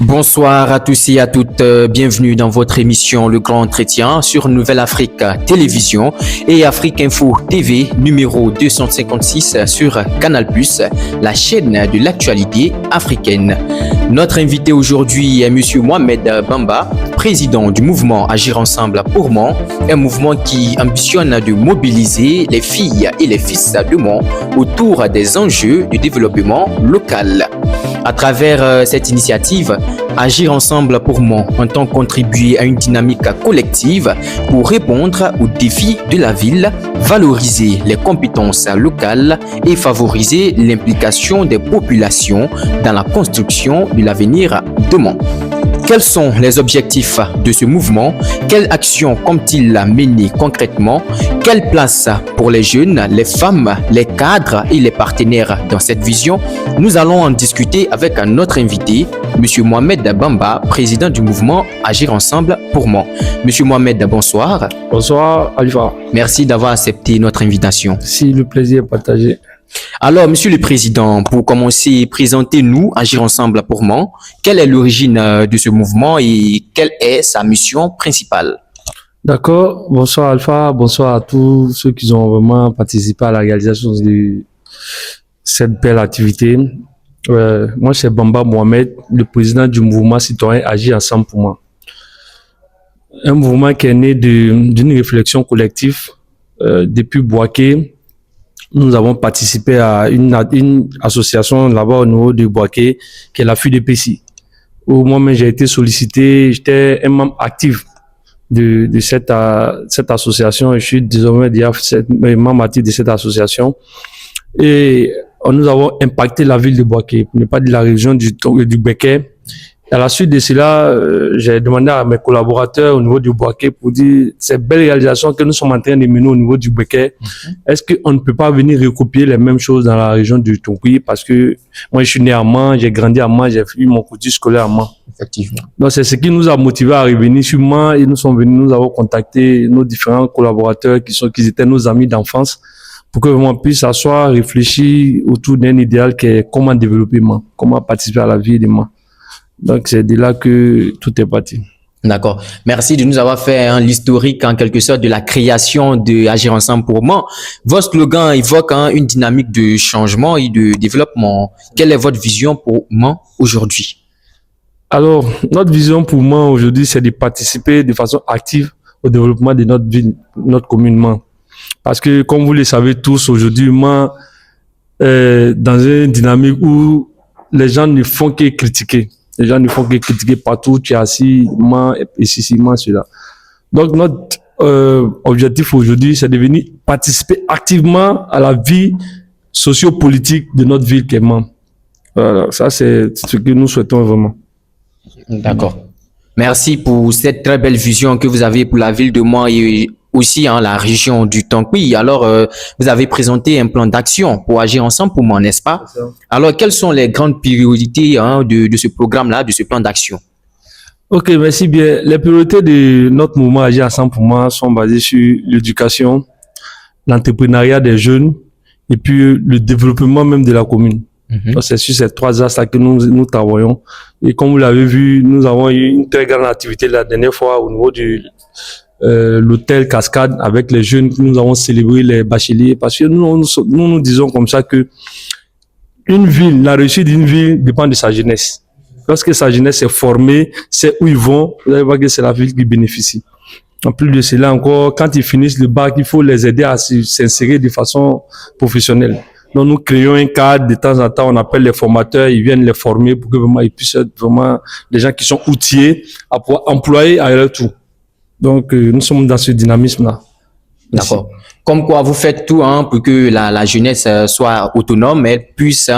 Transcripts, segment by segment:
Bonsoir à tous et à toutes, bienvenue dans votre émission Le Grand Entretien sur Nouvelle Afrique Télévision et Afrique Info TV numéro 256 sur Canal+, la chaîne de l'actualité africaine. Notre invité aujourd'hui est Monsieur Mohamed Bamba, président du mouvement Agir Ensemble pour Mans, un mouvement qui ambitionne de mobiliser les filles et les fils de Mans autour des enjeux du développement local. À travers cette initiative, Agir Ensemble pour Mans entend contribuer à une dynamique collective pour répondre aux défis de la ville, valoriser les compétences locales et favoriser l'implication des populations dans la construction de l'avenir de Mans. Quels sont les objectifs de ce mouvement? Quelles actions compte-t-il mener concrètement? Quelle place pour les jeunes, les femmes, les cadres et les partenaires dans cette vision? Nous allons en discuter avec notre invité, M. Mohamed Bamba, président du mouvement Agir Ensemble pour Mans. M. Mohamed, bonsoir. Bonsoir, Alpha. Merci d'avoir accepté notre invitation. Si le plaisir est partagé. Alors, Monsieur le Président, pour commencer, présentez-nous Agir Ensemble pour Mans. Quelle est l'origine de ce mouvement et quelle est sa mission principale? D'accord. Bonsoir Alpha, bonsoir à tous ceux qui ont vraiment participé à la réalisation de cette belle activité. Moi, c'est Bamba Mohamed, le président du mouvement citoyen Agir Ensemble pour Mans. Un mouvement qui est né d'une réflexion collective depuis Boaké. Nous avons participé à une association là-bas au niveau de Boaké, qui est la FUDPC. Où moi-même j'ai été sollicité, j'étais un membre actif de cette association et je suis désormais membre actif de cette association. Et nous avons impacté la ville de Boaké, pour ne pas dire la région du Béquet. À la suite de cela, j'ai demandé à mes collaborateurs au niveau du Boaké pour dire ces belles réalisations que nous sommes en train de mener au niveau du Béquet, est-ce qu'on ne peut pas venir recopier les mêmes choses dans la région du Tonkoui? Parce que moi, je suis né à Mans, j'ai grandi à Mans, j'ai fait mon cursus scolaire à Mans. Effectivement. Donc, c'est ce qui nous a motivés à revenir sur Mans et nous sommes venus, nous avons contacté nos différents collaborateurs qui étaient nos amis d'enfance pour que vraiment puisse s'asseoir, réfléchir autour d'un idéal qui est comment développer Mans, comment participer à la vie de Mans. Donc, c'est de là que tout est parti. D'accord. Merci de nous avoir fait l'historique, en quelque sorte, de la création de Agir Ensemble pour Mans. Votre slogan évoque une dynamique de changement et de développement. Quelle est votre vision pour Mans aujourd'hui? Alors, notre vision pour Mans aujourd'hui, c'est de participer de façon active au développement de notre ville, notre commune Mans. Parce que, comme vous le savez tous, aujourd'hui, Mans est dans une dynamique où les gens ne font que critiquer. Les gens ne font que critiquer partout, tu es assis, Mans, et ceci, Mans, cela. Donc, notre objectif aujourd'hui, c'est de venir participer activement à la vie sociopolitique de notre ville qui est Mans. Voilà, ça, c'est ce que nous souhaitons vraiment. D'accord. Merci pour cette très belle vision que vous avez pour la ville de Mans et aussi la région du Tonkoui. Alors, vous avez présenté un plan d'action pour Agir Ensemble pour Mans, n'est-ce pas? Alors, quelles sont les grandes priorités de ce programme-là, de ce plan d'action? Ok, merci bien. Les priorités de notre mouvement Agir Ensemble pour Mans sont basées sur l'éducation, l'entrepreneuriat des jeunes et puis le développement même de la commune. Donc, c'est sur ces trois axes-là que nous travaillons. Et comme vous l'avez vu, nous avons eu une très grande activité la dernière fois au niveau du l'hôtel Cascade avec les jeunes. Nous avons célébré les bacheliers parce que nous disons comme ça que une ville, la réussite d'une ville dépend de sa jeunesse. Lorsque sa jeunesse est formée, c'est où ils vont, vous allez voir que c'est la ville qui bénéficie. En plus de cela encore, quand ils finissent le bac, il faut les aider à s'insérer de façon professionnelle. Donc nous créons un cadre, de temps en temps on appelle les formateurs, ils viennent les former pour que vraiment ils puissent être vraiment des gens qui sont outillés à pouvoir employer à leur tour. Donc, nous sommes dans ce dynamisme-là. D'accord. Comme quoi, vous faites tout pour que la jeunesse soit autonome, elle puisse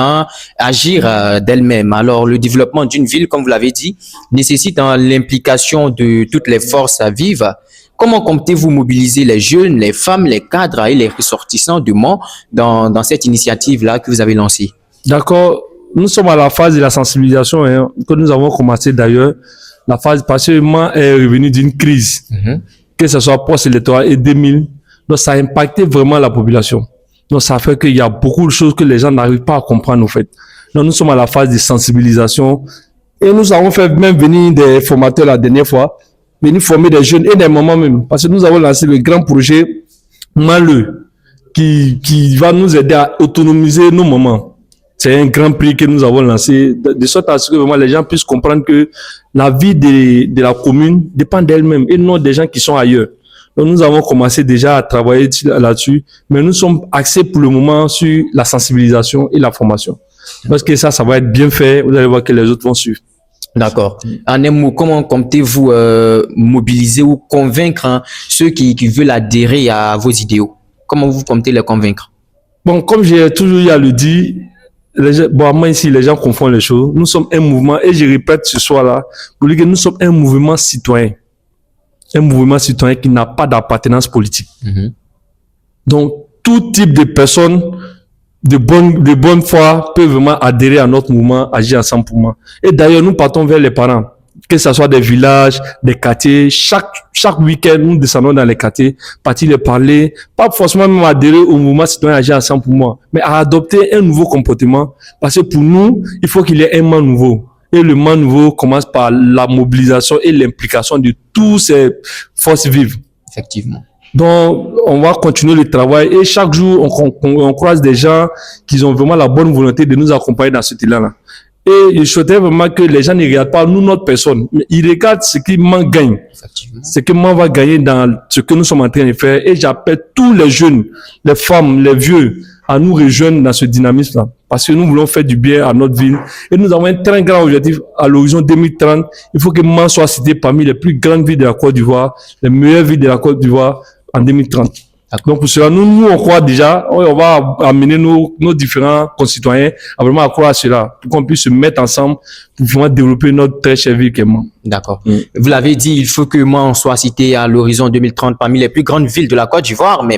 agir d'elle-même. Alors, le développement d'une ville, comme vous l'avez dit, nécessite l'implication de toutes les forces vives. Comment comptez-vous mobiliser les jeunes, les femmes, les cadres et les ressortissants de Mans dans cette initiative-là que vous avez lancée? D'accord. Nous sommes à la phase de la sensibilisation que nous avons commencé d'ailleurs. La phase parce que Mans est revenu d'une crise, que ce soit post-électoral et 2000. Donc, ça a impacté vraiment la population. Donc, ça fait qu'il y a beaucoup de choses que les gens n'arrivent pas à comprendre, en fait. Donc, nous sommes à la phase de sensibilisation Et nous avons fait même venir des formateurs la dernière fois, venir former des jeunes et des mamans même. Parce que nous avons lancé le grand projet Maleux, qui va nous aider à autonomiser nos mamans. C'est un grand prix que nous avons lancé, de sorte à ce que vraiment les gens puissent comprendre que la vie de la commune dépend d'elle-même et non des gens qui sont ailleurs. Donc nous avons commencé déjà à travailler là-dessus, mais nous sommes axés pour le moment sur la sensibilisation et la formation. Parce que ça va être bien fait, vous allez voir que les autres vont suivre. D'accord. En un mot, comment comptez-vous mobiliser ou convaincre ceux qui veulent adhérer à vos idéaux? Comment vous comptez les convaincre? Bon, comme j'ai toujours eu à le dire, moi ici, les gens confondent les choses. Nous sommes un mouvement, et je répète ce soir-là, pour dire que nous sommes un mouvement citoyen. Un mouvement citoyen qui n'a pas d'appartenance politique. Donc, tout type de personnes de bonne foi peuvent vraiment adhérer à notre mouvement, agir ensemble pour moi. Et d'ailleurs, nous partons vers les parents, que ce soit des villages, des quartiers. Chaque week-end, nous descendons dans les quartiers, partir les parler, pas forcément même adhérer au mouvement citoyen, agir ensemble pour moi, mais à adopter un nouveau comportement. Parce que pour nous, il faut qu'il y ait un man nouveau. Et le man nouveau commence par la mobilisation et l'implication de tous ces forces vives. Effectivement. Donc, on va continuer le travail et chaque jour, on croise des gens qui ont vraiment la bonne volonté de nous accompagner dans ce élan-là. Et je souhaiterais vraiment que les gens ne regardent pas nous, notre personne, mais ils regardent ce qui m'en gagne. Ce que m'en va gagner dans ce que nous sommes en train de faire. Et j'appelle tous les jeunes, les femmes, les vieux, à nous rejoindre dans ce dynamisme-là. Parce que nous voulons faire du bien à notre ville. Et nous avons un très grand objectif à l'horizon 2030. Il faut que Mans soit cité parmi les plus grandes villes de la Côte d'Ivoire, les meilleures villes de la Côte d'Ivoire en 2030. Donc pour cela, nous on croit déjà, on va amener nos différents concitoyens à vraiment croire à cela, pour qu'on puisse se mettre ensemble pour vraiment développer notre très chère ville qu'est Mans. D'accord. Vous l'avez dit, il faut que Mans soit cité à l'horizon 2030 parmi les plus grandes villes de la Côte d'Ivoire, mais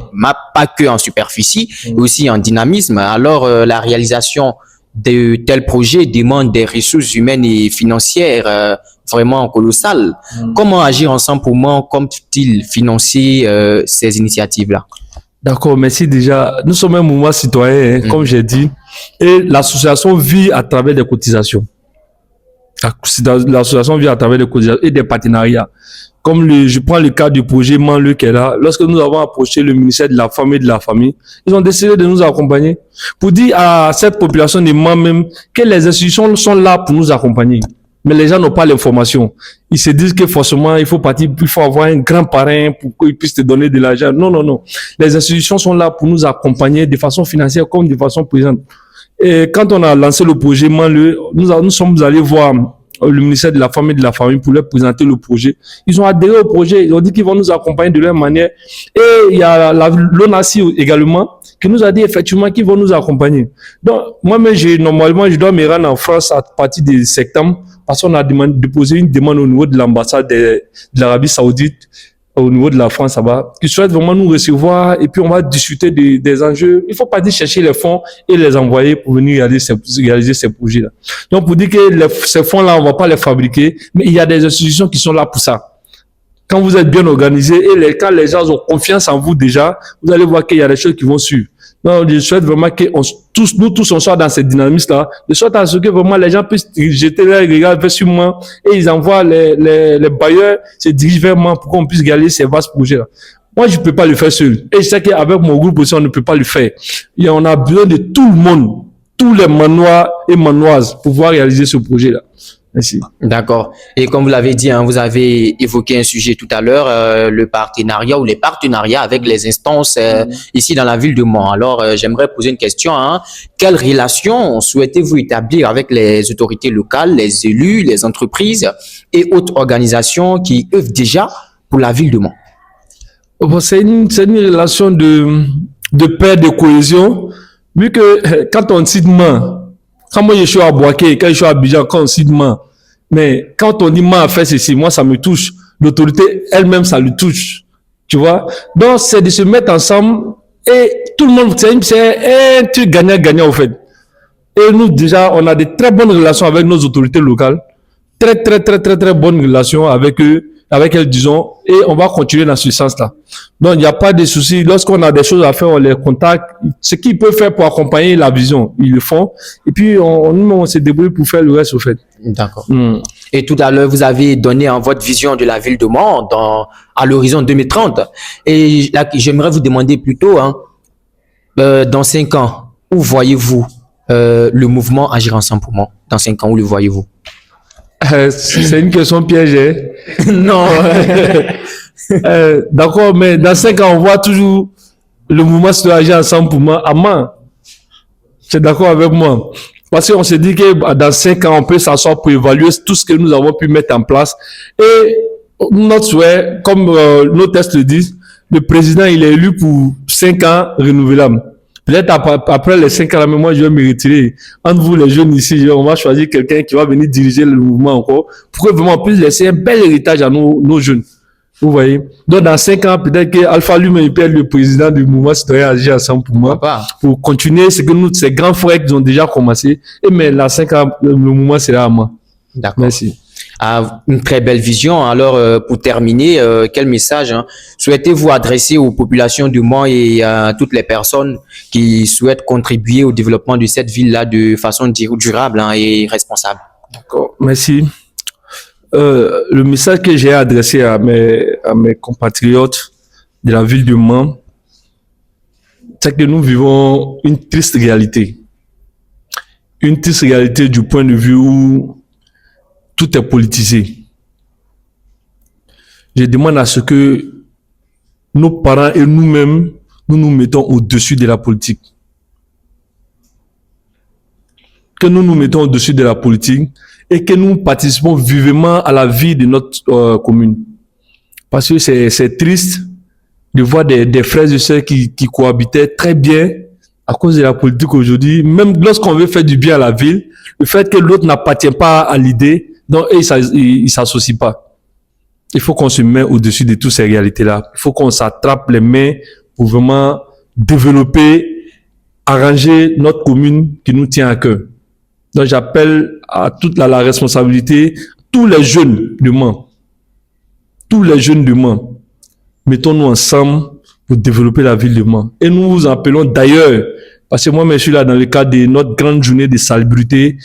pas que en superficie, mais aussi en dynamisme. Alors la réalisation de tels projets demande des ressources humaines et financières vraiment colossales. Comment agir ensemble pour Mans, compte-t-il financer ces initiatives-là? D'accord, merci déjà. Nous sommes un mouvement citoyen, comme j'ai dit, et l'association vit à travers des cotisations. L'association vit à travers des cotisations et des partenariats. Comme je prends le cas du projet Manleu qui est là. Lorsque nous avons approché le ministère de la Femme et de la Famille, ils ont décidé de nous accompagner pour dire à cette population de Mans même que les institutions sont là pour nous accompagner. Mais les gens n'ont pas l'information. Ils se disent que forcément, il faut avoir un grand parrain pour qu'il puisse te donner de l'argent. Non, non, non. Les institutions sont là pour nous accompagner de façon financière comme de façon présente. Et quand on a lancé le projet Manleu, nous sommes allés voir le ministère de la Femme et de la Famille pour leur présenter le projet. Ils ont adhéré au projet. Ils ont dit qu'ils vont nous accompagner de leur manière. Et il y a l'ONACI également qui nous a dit effectivement qu'ils vont nous accompagner. Donc, moi-même, normalement, je dois me rendre en France à partir de septembre parce qu'on a déposé une demande au niveau de l'ambassade de l'Arabie Saoudite, au niveau de la France, qui souhaitent vraiment nous recevoir et puis on va discuter des enjeux. Il faut pas dire chercher les fonds et les envoyer pour venir réaliser ces projets-là. Donc, pour dire que ces fonds-là, on va pas les fabriquer, mais il y a des institutions qui sont là pour ça. Quand vous êtes bien organisé et quand les gens ont confiance en vous déjà, vous allez voir qu'il y a des choses qui vont suivre. Donc, je souhaite vraiment que nous tous, on soit dans cette dynamique-là, de sorte à ce que vraiment les gens puissent jeter leur regard vers sur moi et ils envoient les bailleurs se dirigent vers moi pour qu'on puisse réaliser ces vastes projets-là. Moi, je peux pas le faire seul. Et je sais qu'avec mon groupe aussi, on ne peut pas le faire. Et on a besoin de tout le monde, tous les manoirs et manoises pour pouvoir réaliser ce projet-là. Merci. D'accord. Et comme vous l'avez dit, vous avez évoqué un sujet tout à l'heure, le partenariat ou les partenariats avec les instances ici dans la ville de Mans. Alors, j'aimerais poser une question. Quelles relations souhaitez-vous établir avec les autorités locales, les élus, les entreprises et autres organisations qui œuvrent déjà pour la ville de Mans? Bon, c'est une relation de paix, de cohésion, vu que quand on cite Mans, quand moi je suis à Boaké, quand je suis à Abidjan, quand on cite Mans, mais quand on dit Mans a fait ceci, moi ça me touche. L'autorité elle-même, ça lui touche. Tu vois? Donc c'est de se mettre ensemble et tout le monde, c'est un truc gagnant-gagnant au fait. Et nous déjà, on a de très bonnes relations avec nos autorités locales. Très bonnes relations avec eux, avec elles, disons, et on va continuer dans ce sens-là. Donc, il n'y a pas de souci. Lorsqu'on a des choses à faire, on les contacte. Ce qu'ils peuvent faire pour accompagner la vision, ils le font. Et puis, on se débrouille pour faire le reste, au fait. D'accord. Et tout à l'heure, vous avez donné votre vision de la ville de Mans à l'horizon 2030. Et là, j'aimerais vous demander plutôt, dans 5 ans, où voyez-vous le mouvement Agir Ensemble pour Mans? Dans 5 ans, où le voyez-vous? C'est une question piège, hein? Non. D'accord, mais dans 5 ans, on voit toujours le mouvement Agir Ensemble pour Mans à Mans. Tu es d'accord avec moi? Parce qu'on se dit que dans 5 ans, on peut s'asseoir pour évaluer tout ce que nous avons pu mettre en place. Et notre souhait, comme nos tests le disent, le président, il est élu pour 5 ans renouvelables. Peut-être après les 5 ans, moi, je vais me retirer. Entre vous, les jeunes ici, on va choisir quelqu'un qui va venir diriger le mouvement encore pour que vraiment on puisse laisser un bel héritage à nos jeunes. Vous voyez? Donc, dans 5 ans, peut-être qu'Alpha lui-même, il peut être le président du mouvement citoyen Agir Ensemble pour Mans. Pour continuer ce que ces grands frères qui ont déjà commencé. Et mais dans 5 ans, le mouvement sera à moi. D'accord. Merci. Une très belle vision. Alors, pour terminer, quel message souhaitez-vous adresser aux populations de Mans et à toutes les personnes qui souhaitent contribuer au développement de cette ville-là de façon durable et responsable? D'accord. Merci. Le message que j'ai adressé à mes compatriotes de la ville de Mans, c'est que nous vivons une triste réalité. Une triste réalité du point de vue où tout est politisé. Je demande à ce que nos parents et nous-mêmes, nous nous mettons au-dessus de la politique. Que nous nous mettons au-dessus de la politique et que nous participons vivement à la vie de notre commune. Parce que c'est triste de voir des frères et sœurs qui cohabitaient très bien à cause de la politique aujourd'hui. Même lorsqu'on veut faire du bien à la ville, le fait que l'autre n'appartient pas à l'idée, donc ils s'associent pas. Il faut qu'on se mette au-dessus de toutes ces réalités-là. Il faut qu'on s'attrape les mains pour vraiment développer, arranger notre commune qui nous tient à cœur. Donc j'appelle à toute la responsabilité, tous les jeunes de Mans, mettons-nous ensemble pour développer la ville de Mans. Et nous vous appelons d'ailleurs, parce que moi je suis là dans le cadre de notre grande journée de salubrité,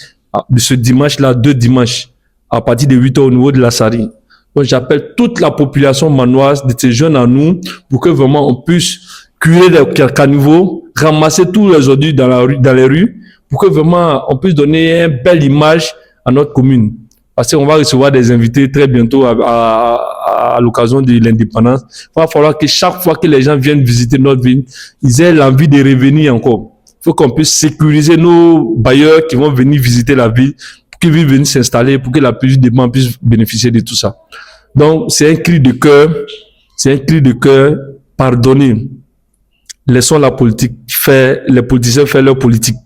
de ce dimanche-là, 2 dimanches, à partir de 8h au niveau de la Sari. Donc j'appelle toute la population manoise, de ces jeunes à nous, pour que vraiment on puisse curer les caniveaux, ramasser tous les ordures dans les rues, pour que vraiment on puisse donner une belle image à notre commune. Parce qu'on va recevoir des invités très bientôt à l'occasion de l'indépendance. Il va falloir que chaque fois que les gens viennent visiter notre ville, ils aient l'envie de revenir encore. Il faut qu'on puisse sécuriser nos bailleurs qui vont venir visiter la ville, pour qu'ils viennent s'installer, pour que la plupart des gens puissent bénéficier de tout ça. Donc, c'est un cri de cœur, pardonnez. Laissons la politique faire, les politiciens faire leur politique.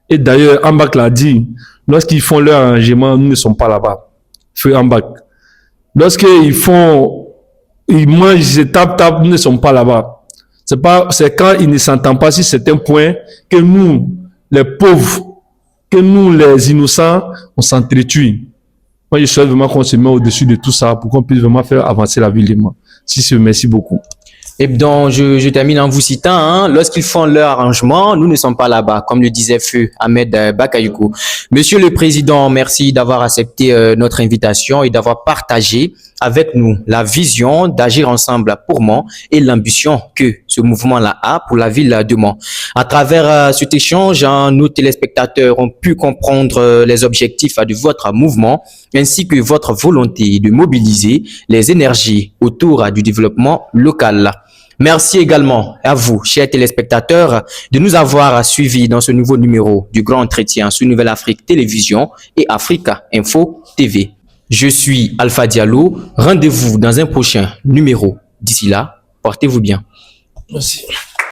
Et d'ailleurs, Ambak l'a dit, lorsqu'ils font leur arrangement, nous ne sommes pas là-bas. Feu Ambak. Lorsqu'ils mangent, ils tapent, nous ne sommes pas là-bas. C'est quand ils ne s'entendent pas sur certains points que nous, les pauvres, que nous, les innocents, on s'entretue. Moi, je souhaite vraiment qu'on se mette au-dessus de tout ça pour qu'on puisse vraiment faire avancer la ville de Mans. Merci beaucoup. Et donc, je termine en vous citant, lorsqu'ils font leur arrangement, nous ne sommes pas là-bas, comme le disait Feu Ahmed Bakayoko. Monsieur le Président, merci d'avoir accepté notre invitation et d'avoir partagé avec nous la vision d'Agir Ensemble pour Mans et l'ambition que ce mouvement-là a pour la ville de Mans. À travers cet échange, nos téléspectateurs ont pu comprendre les objectifs de votre mouvement ainsi que votre volonté de mobiliser les énergies autour du développement local. Merci également à vous, chers téléspectateurs, de nous avoir suivis dans ce nouveau numéro du Grand Entretien sur Nouvelle Afrique Télévision et Africa Info TV. Je suis Alpha Diallo. Rendez-vous dans un prochain numéro. D'ici là, portez-vous bien. Merci.